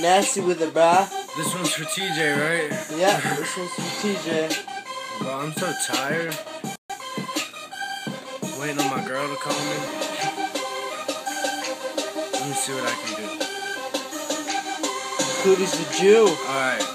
nasty with it, bruh. This one's for TJ, right? Yeah, this one's for TJ. Bro, I'm so tired. Waiting on my girl to call me. Let me see what I can do. Cootie's the Jew. Alright.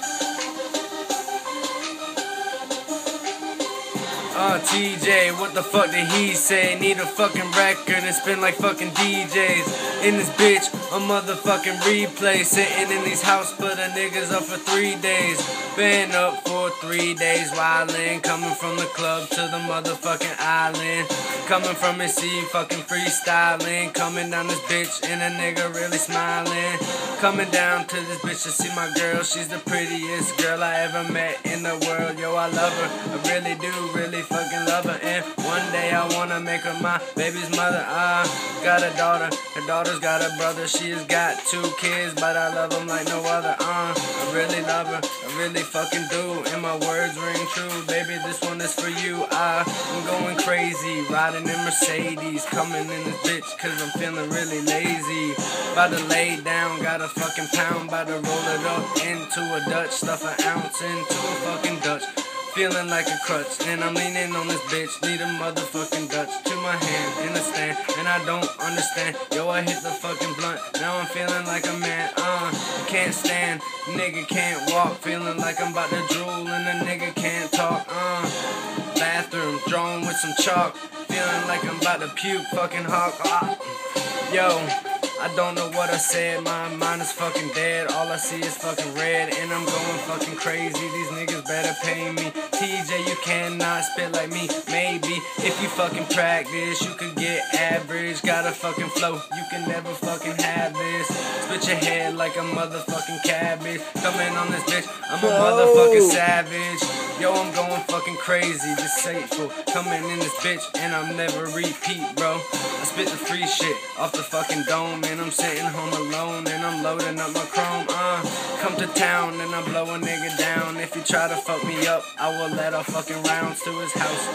TJ, what the fuck did he say? Need a fucking record and spin like fucking DJs. In this bitch, a motherfucking replay. Sitting in these house, but a niggas up for 3 days. Been up for 3 days, wildin'. Coming from the club to the motherfucking island. Coming from his seat, fucking freestyling. Coming down this bitch and a nigga really smiling. Coming down to this bitch to see my girl. She's the prettiest girl I ever met in the world. Yo, I love her, I really do, really fucking love her. And one day I wanna make her my baby's mother. Got a daughter, her daughter's got a brother. She has got 2 kids, but I love them like no other. I really love her, I really fucking do. And my words ring true, baby, this one is for you. I'm going crazy, riding in Mercedes. Coming in this bitch, cause I'm feeling really lazy. About to lay down, got a fucking pound. About to roll it up into a Dutch. Stuff an ounce into a fucking Dutch. Feeling like a crutch, and I'm leaning on this bitch. Need a motherfucking Dutch to my hand in a stand, and I don't understand. Yo, I hit the fucking blunt, now I'm feeling like a man. Can't stand, nigga can't walk. Feeling like I'm about to drool, and a nigga can't talk. Bathroom, drawing with some chalk. Feeling like I'm about to puke, fucking hawk. Yo, I don't know what I said, my mind is fucking dead. All I see is fucking red, and I'm going fucking crazy. These niggas better pay me. TJ, you cannot spit like me. Maybe if you fucking practice, you could get average. Got a fucking flow, you can never fucking have this. Spit your head like a motherfucking cabbage. Coming on this bitch, I'm a motherfucking savage. Yo, I'm going fucking crazy, deceitful. Coming in this bitch, and I'll never repeat, bro. I spit the free shit off the fucking dome, and I'm sitting home alone, and I'm loading up my chrome. Come to town, and I blow a nigga down. If you try to fuck me up, I will let off fucking rounds to his house.